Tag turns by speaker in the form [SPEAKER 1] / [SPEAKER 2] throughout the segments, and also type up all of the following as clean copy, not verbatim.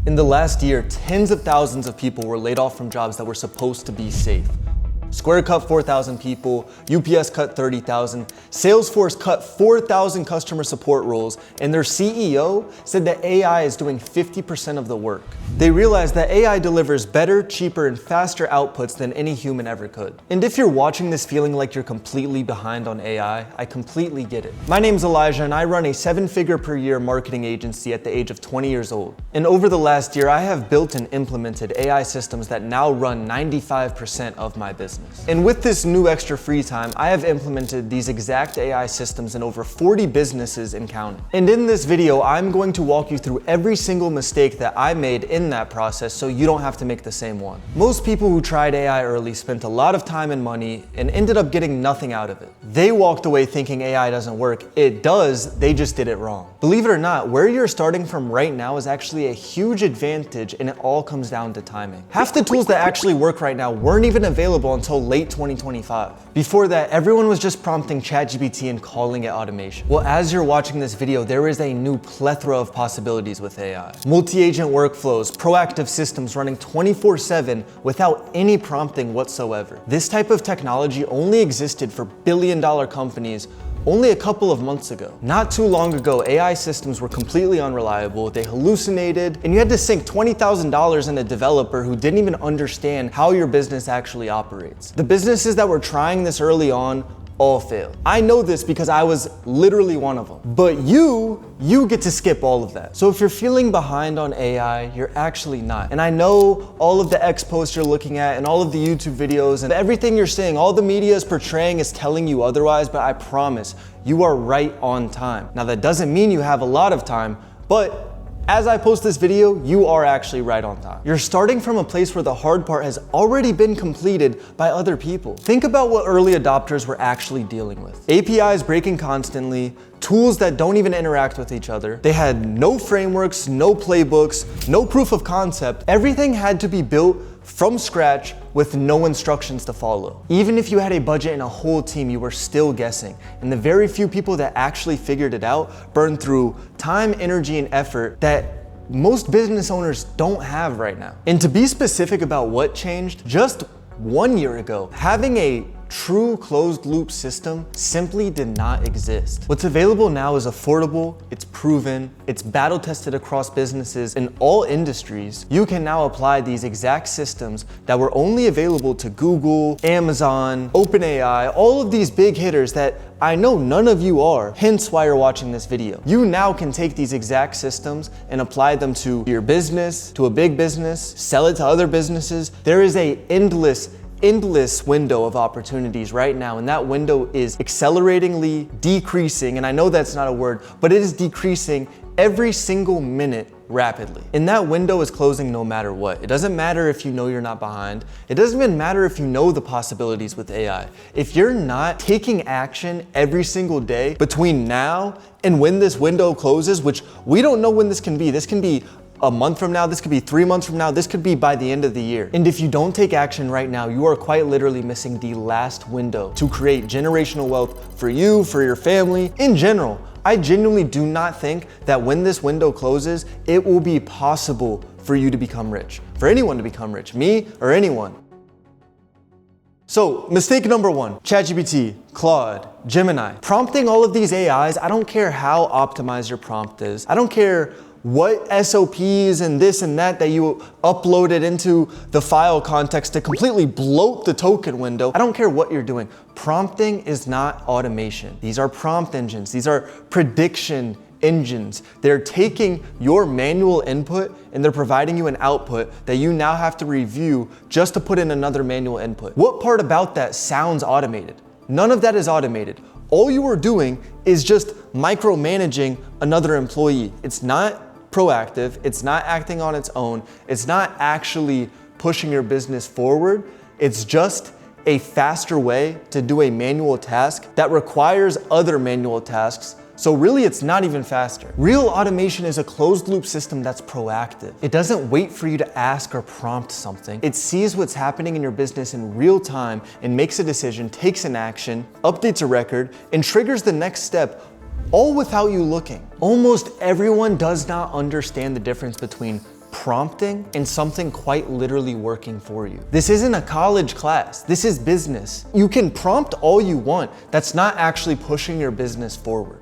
[SPEAKER 1] In the last year, tens of thousands of people were laid off from jobs that were supposed to be safe. Square cut 4,000 people, UPS cut 30,000, Salesforce cut 4,000 customer support roles, and their CEO said that AI is doing 50% of the work. They realized that AI delivers better, cheaper, and faster outputs than any human ever could. And if you're watching this feeling like you're completely behind on AI, I completely get it. My name's Elijah, and I run a 7-figure per year marketing agency at the age of 20 years old. And over the last year, I have built and implemented AI systems that now run 95% of my business. And with this new extra free time, I have implemented these exact AI systems in over 40 businesses and counting. And in this video, I'm going to walk you through every single mistake that I made in that process so you don't have to make the same one. Most people who tried AI early spent a lot of time and money and ended up getting nothing out of it. They walked away thinking AI doesn't work. It does, they just did it wrong. Believe it or not, where you're starting from right now is actually a huge advantage, and it all comes down to timing. Half the tools that actually work right now weren't even available until late 2025. Before that, everyone was just prompting ChatGPT and calling it automation. Well, as you're watching this video, there is a new plethora of possibilities with AI. Multi-agent workflows, proactive systems running 24/7 without any prompting whatsoever. This type of technology only existed for billion-dollar companies only a couple of months ago. Not too long ago, AI systems were completely unreliable, they hallucinated, and you had to sink $20,000 in a developer who didn't even understand how your business actually operates. The businesses that were trying this early on all failed. I know this because I was literally one of them. But you get to skip all of that. So if you're feeling behind on AI, you're actually not. And I know all of the X posts you're looking at and all of the YouTube videos and everything you're seeing, all the media is portraying is telling you otherwise, but I promise you are right on time. Now that doesn't mean you have a lot of time, but as I post this video, you are actually right on time. You're starting from a place where the hard part has already been completed by other people. Think about what early adopters were actually dealing with. APIs breaking constantly, tools that don't even interact with each other. They had no frameworks, no playbooks, no proof of concept. Everything had to be built from scratch with no instructions to follow. Even if you had a budget and a whole team, you were still guessing. And the very few people that actually figured it out burned through time, energy, and effort that most business owners don't have right now. And to be specific about what changed, just 1 year ago, having a true closed loop system simply did not exist. What's available now is affordable, it's proven, it's battle tested across businesses in all industries. You can now apply these exact systems that were only available to Google, Amazon, OpenAI, all of these big hitters that I know none of you are, hence why you're watching this video. You now can take these exact systems and apply them to your business, to a big business, sell it to other businesses. There is a endless window of opportunities right now, and that window is acceleratingly decreasing, and I know that's not a word, but it is decreasing every single minute rapidly. And that window is closing no matter what. It doesn't matter if you know you're not behind. It doesn't even matter if you know the possibilities with AI. If you're not taking action every single day between now and when this window closes, which we don't know when this can be a month from now, this could be 3 months from now, this could be by the end of the year. And if you don't take action right now, you are quite literally missing the last window to create generational wealth for you, for your family, in general. I genuinely do not think that when this window closes, it will be possible for you to become rich, for anyone to become rich, me or anyone. So, mistake number 1, ChatGPT, Claude, Gemini. Prompting all of these AIs, I don't care how optimized your prompt is. I don't care what SOPs and this and that you uploaded into the file context to completely bloat the token window. I don't care what you're doing. Prompting is not automation. These are prompt engines. These are prediction engines. They're taking your manual input and they're providing you an output that you now have to review just to put in another manual input. What part about that sounds automated? None of that is automated. All you are doing is just micromanaging another employee. It's not proactive, it's not acting on its own, it's not actually pushing your business forward, it's just a faster way to do a manual task that requires other manual tasks. So really, it's not even faster. Real automation is a closed loop system that's proactive. It doesn't wait for you to ask or prompt something. It sees what's happening in your business in real time and makes a decision, takes an action, updates a record, and triggers the next step, all without you looking. Almost everyone does not understand the difference between prompting and something quite literally working for you. This isn't a college class. This is business. You can prompt all you want. That's not actually pushing your business forward.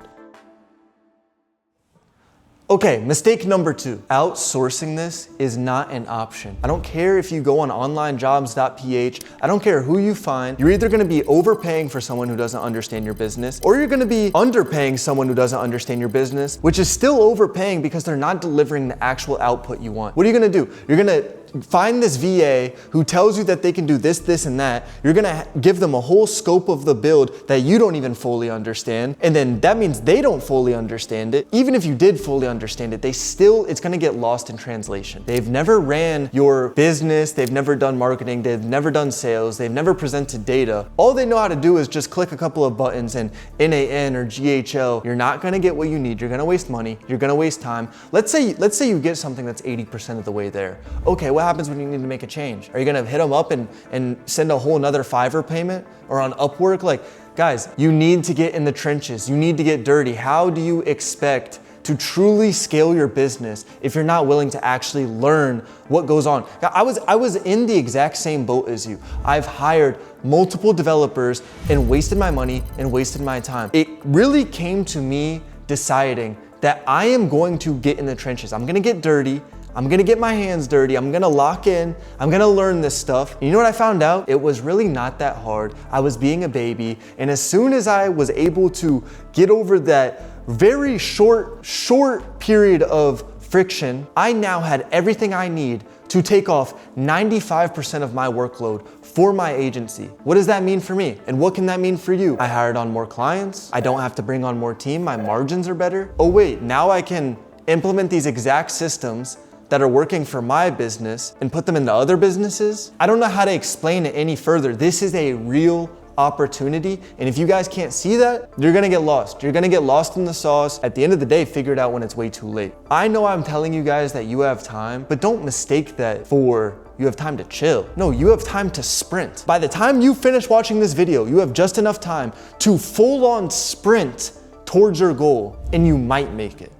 [SPEAKER 1] Okay, mistake number 2. Outsourcing this is not an option. I don't care if you go on onlinejobs.ph. I don't care who you find. You're either gonna be overpaying for someone who doesn't understand your business, or you're gonna be underpaying someone who doesn't understand your business, which is still overpaying because they're not delivering the actual output you want. What are you gonna do? You're gonna find this VA who tells you that they can do this, this, and that. You're gonna give them a whole scope of the build that you don't even fully understand. And then that means they don't fully understand it. Even if you did fully understand it, it's gonna get lost in translation. They've never ran your business, they've never done marketing, they've never done sales, they've never presented data. All they know how to do is just click a couple of buttons and NAN or GHL. You're not gonna get what you need. You're gonna waste money, you're gonna waste time. Let's say you get something that's 80% of the way there. Okay, what happens when you need to make a change? Are you gonna hit them up and send a whole nother Fiverr payment or on Upwork? Like, guys, you need to get in the trenches. You need to get dirty. How do you expect to truly scale your business if you're not willing to actually learn what goes on? I was in the exact same boat as you. I've hired multiple developers and wasted my money and wasted my time. It really came to me deciding that I am going to get in the trenches. I'm gonna get dirty. I'm gonna get my hands dirty, I'm gonna lock in, I'm gonna learn this stuff. And you know what I found out? It was really not that hard. I was being a baby, and as soon as I was able to get over that very short period of friction, I now had everything I need to take off 95% of my workload for my agency. What does that mean for me? And what can that mean for you? I hired on more clients, I don't have to bring on more team, my margins are better. Oh wait, now I can implement these exact systems that are working for my business and put them into other businesses. I don't know how to explain it any further. This is a real opportunity, and if you guys can't see that, you're gonna get lost. You're gonna get lost in the sauce. At the end of the day, figure it out when it's way too late. I know I'm telling you guys that you have time, but don't mistake that for you have time to chill. No, you have time to sprint. By the time you finish watching this video, you have just enough time to full on sprint towards your goal, and you might make it.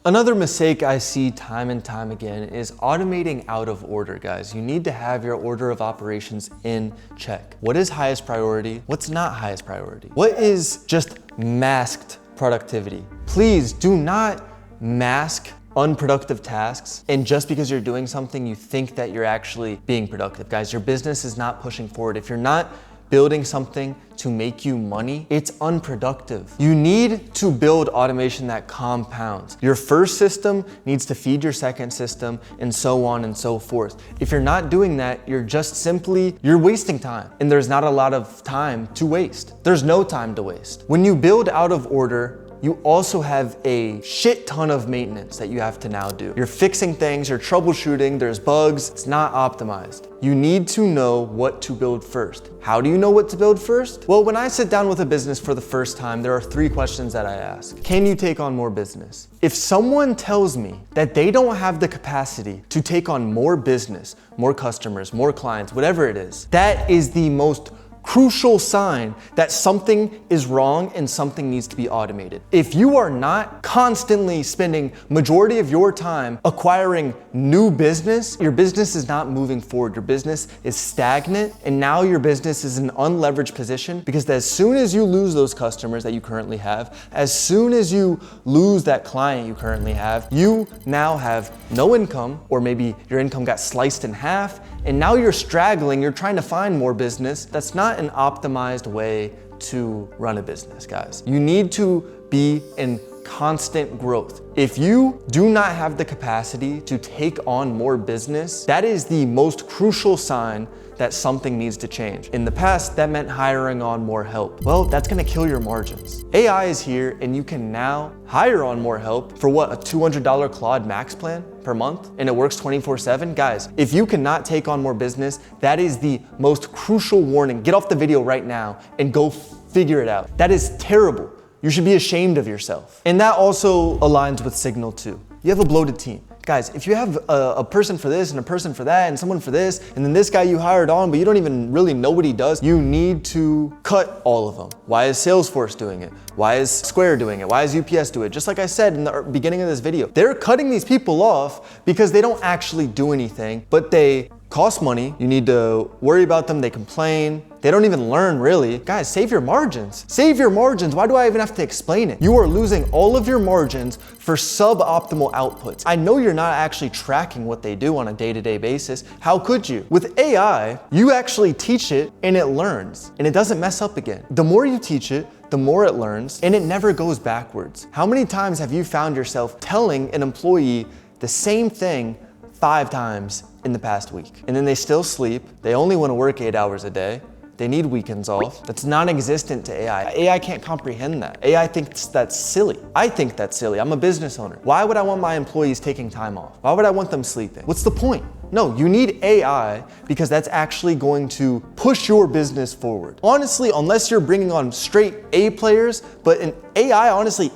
[SPEAKER 1] Another mistake I see time and time again is automating out of order, guys. You need to have your order of operations in check. What is highest priority? What's not highest priority? What is just masked productivity? Please do not mask unproductive tasks, and just because you're doing something, you think that you're actually being productive. Guys, your business is not pushing forward. If you're not building something to make you money, it's unproductive. You need to build automation that compounds. Your first system needs to feed your second system, and so on and so forth. If you're not doing that, you're wasting time, and there's not a lot of time to waste. There's no time to waste. When you build out of order, you also have a shit ton of maintenance that you have to now do. You're fixing things, you're troubleshooting, there's bugs, it's not optimized. You need to know what to build first. How do you know what to build first? Well, when I sit down with a business for the first time, there are 3 questions that I ask. Can you take on more business? If someone tells me that they don't have the capacity to take on more business, more customers, more clients, whatever it is, that is the most crucial sign that something is wrong and something needs to be automated. If you are not constantly spending majority of your time acquiring new business, your business is not moving forward. Your business is stagnant, and now your business is in an unleveraged position, because as soon as you lose those customers that you currently have, as soon as you lose that client you currently have, you now have no income, or maybe your income got sliced in half, and now you're straggling, you're trying to find more business. That's not an optimized way to run a business, guys. You need to be in constant growth. If you do not have the capacity to take on more business, that is the most crucial sign that something needs to change. In the past, that meant hiring on more help. Well, that's gonna kill your margins. AI is here, and you can now hire on more help for what, a $200 Claude Max plan per month, and it works 24/7? Guys, if you cannot take on more business, that is the most crucial warning. Get off the video right now and go figure it out. That is terrible. You should be ashamed of yourself. And that also aligns with Signal too. You have a bloated team. Guys, if you have a person for this and a person for that and someone for this, and then this guy you hired on, but you don't even really know what he does, you need to cut all of them. Why is Salesforce doing it? Why is Square doing it? Why is UPS doing it? Just like I said in the beginning of this video, they're cutting these people off because they don't actually do anything, but they cost money. You need to worry about them. They complain. They don't even learn, really. Guys, save your margins. Save your margins. Why do I even have to explain it? You are losing all of your margins for suboptimal outputs. I know you're not actually tracking what they do on a day-to-day basis. How could you? With AI, you actually teach it and it learns and it doesn't mess up again. The more you teach it, the more it learns and it never goes backwards. How many times have you found yourself telling an employee the same thing 5 times in the past week? And then they still sleep. They only want to work 8 hours a day. They need weekends off. That's non-existent to AI. AI can't comprehend that. AI thinks that's silly. I think that's silly. I'm a business owner. Why would I want my employees taking time off? Why would I want them sleeping? What's the point? No, you need AI because that's actually going to push your business forward. Honestly, unless you're bringing on straight A players, but an AI honestly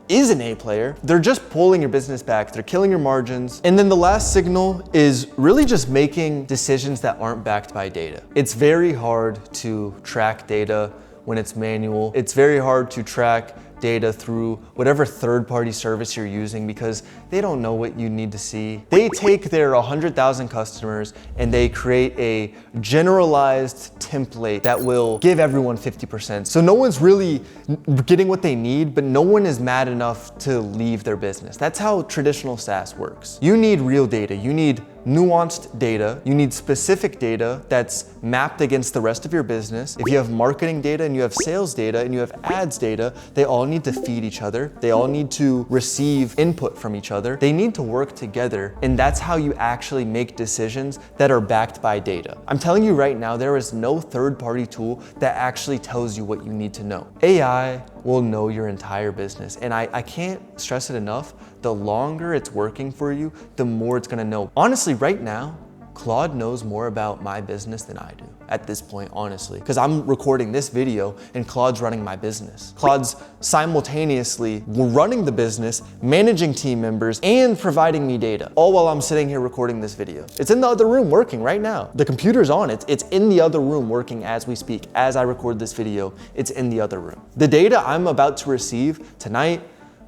[SPEAKER 1] is an A player, they're just pulling your business back, they're killing your margins. And then the last signal is really just making decisions that aren't backed by data. It's very hard to track data when it's manual. It's very hard to track data through whatever third-party service you're using because they don't know what you need to see. They take their 100,000 customers and they create a generalized template that will give everyone 50%. So no one's really getting what they need, but no one is mad enough to leave their business. That's how traditional SaaS works. You need real data. You need nuanced data. You need specific data that's mapped against the rest of your business. If you have marketing data and you have sales data and you have ads data, they all need to feed each other. They all need to receive input from each other. They need to work together. And that's how you actually make decisions that are backed by data. I'm telling you right now, there is no third-party tool that actually tells you what you need to know. AI will know your entire business. And I can't stress it enough. The longer it's working for you, the more it's gonna know. Honestly, right now, Claude knows more about my business than I do at this point, honestly, because I'm recording this video and Claude's running my business. Claude's simultaneously running the business, managing team members, and providing me data, all while I'm sitting here recording this video. It's in the other room working right now. The computer's on, it's in the other room working as we speak. As I record this video, it's in the other room. The data I'm about to receive tonight,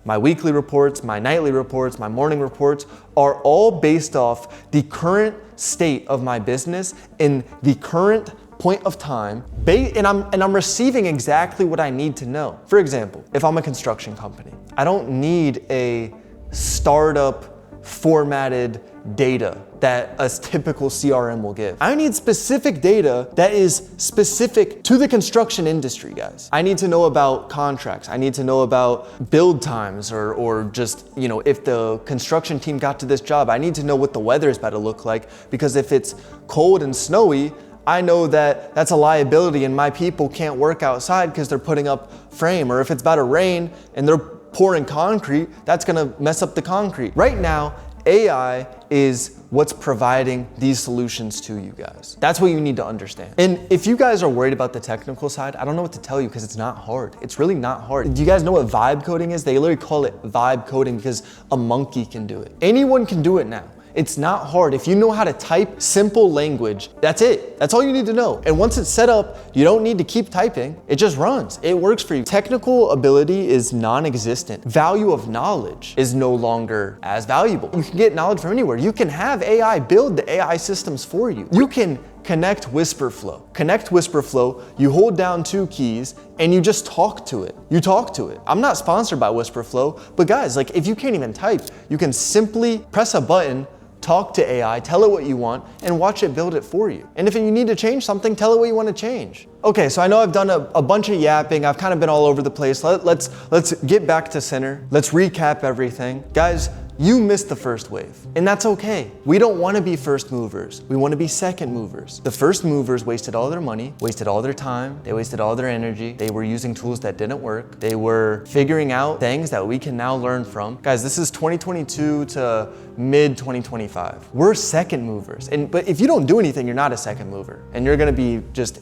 [SPEAKER 1] my weekly reports, my nightly reports, my morning reports are all based off the current state of my business in the current point of time, and I'm receiving exactly what I need to know. For example, if I'm a construction company, I don't need a startup formatted data that a typical CRM will give. I need specific data that is specific to the construction industry, guys. I need to know about contracts. I need to know about build times or just, if the construction team got to this job, I need to know what the weather is about to look like, because if it's cold and snowy, I know that that's a liability and my people can't work outside because they're putting up frame. Or if it's about to rain and they're pouring concrete, that's gonna mess up the concrete. Right now, AI is what's providing these solutions to you guys. That's what you need to understand. And if you guys are worried about the technical side, I don't know what to tell you because it's not hard. It's really not hard. Do you guys know what vibe coding is? They literally call it vibe coding because a monkey can do it. Anyone can do it now. It's not hard. If you know how to type simple language, that's it. That's all you need to know. And once it's set up, you don't need to keep typing. It just runs. It works for you. Technical ability is non-existent. Value of knowledge is no longer as valuable. You can get knowledge from anywhere. You can have AI build the AI systems for you. You can connect Whisperflow. Connect Whisperflow, you hold down 2 keys and you just talk to it. You talk to it. I'm not sponsored by Whisperflow, but guys, if you can't even type, you can simply press a button, talk to AI, tell it what you want, and watch it build it for you. And if you need to change something, tell it what you want to change. Okay, so I know I've done a bunch of yapping. I've kind of been all over the place. Let's get back to center. Let's recap everything. Guys, you missed the first wave, and that's okay. We don't want to be first movers. We want to be second movers. The first movers wasted all their money, wasted all their time, they wasted all their energy. They were using tools that didn't work. They were figuring out things that we can now learn from. Guys, this is 2022 to mid 2025. We're second movers. But if you don't do anything, you're not a second mover. And you're gonna be just,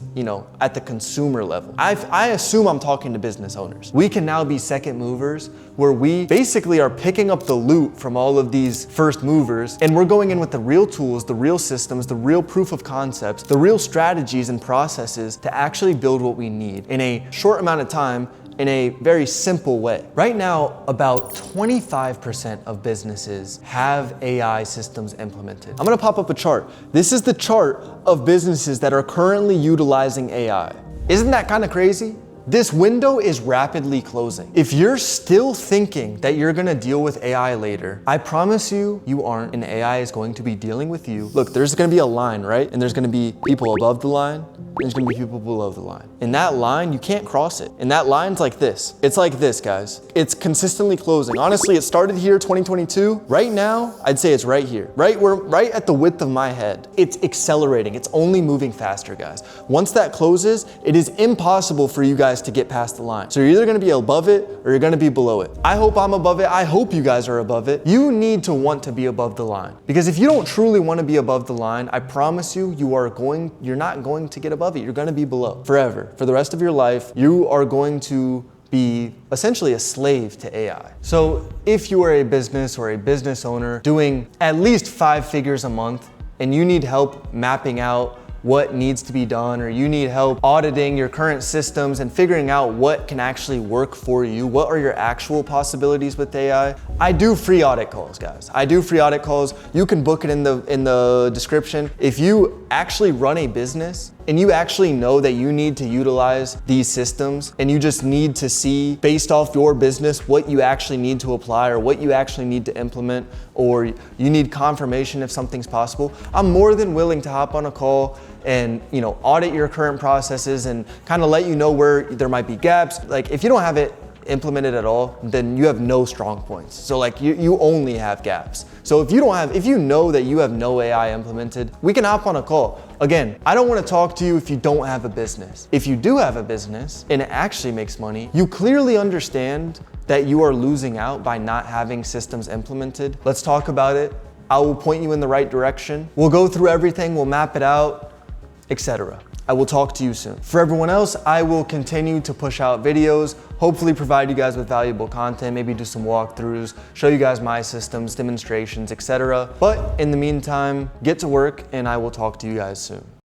[SPEAKER 1] at the consumer level. I assume I'm talking to business owners. We can now be second movers where we basically are picking up the loot from all of these first movers, and we're going in with the real tools, the real systems, the real proof of concepts, the real strategies and processes to actually build what we need in a short amount of time in a very simple way. Right now, about 25% of businesses have AI systems implemented. I'm gonna pop up a chart. This is the chart of businesses that are currently utilizing AI. Isn't that kind of crazy? This window is rapidly closing. If you're still thinking that you're gonna deal with AI later, I promise you, you aren't, and AI is going to be dealing with you. Look, there's gonna be a line, right? And there's gonna be people above the line, and there's gonna be people below the line. In that line, you can't cross it. And that line's like this. It's like this, guys. It's consistently closing. Honestly, it started here 2022. Right now, I'd say it's right here. We're right at the width of my head. It's accelerating. It's only moving faster, guys. Once that closes, it is impossible for you guys to get past the line. So you're either gonna be above it or you're gonna be below it. I hope I'm above it. I hope you guys are above it. You need to want to be above the line. Because if you don't truly want to be above the line, I promise you, you're not going to get above it. You're gonna be below forever. For the rest of your life, you are going to be essentially a slave to AI. So if you are a business or a business owner doing at least 5 figures a month and you need help mapping out what needs to be done, or you need help auditing your current systems and figuring out what can actually work for you, what are your actual possibilities with AI, I do free audit calls, guys. I do free audit calls. You can book it in the description. If you actually run a business and you actually know that you need to utilize these systems and you just need to see based off your business what you actually need to apply or what you actually need to implement, or you need confirmation if something's possible, I'm more than willing to hop on a call and audit your current processes and kind of let you know where there might be gaps. Like if you don't have it implemented at all, then you have no strong points. So like you only have gaps. So if you know that you have no AI implemented, we can hop on a call. Again, I don't want to talk to you if you don't have a business. If you do have a business and it actually makes money, you clearly understand that you are losing out by not having systems implemented. Let's talk about it. I will point you in the right direction. We'll go through everything, we'll map it out, etc. I will talk to you soon. For everyone else, I will continue to push out videos, hopefully provide you guys with valuable content, maybe do some walkthroughs, show you guys my systems, demonstrations, etc. But in the meantime, get to work and I will talk to you guys soon.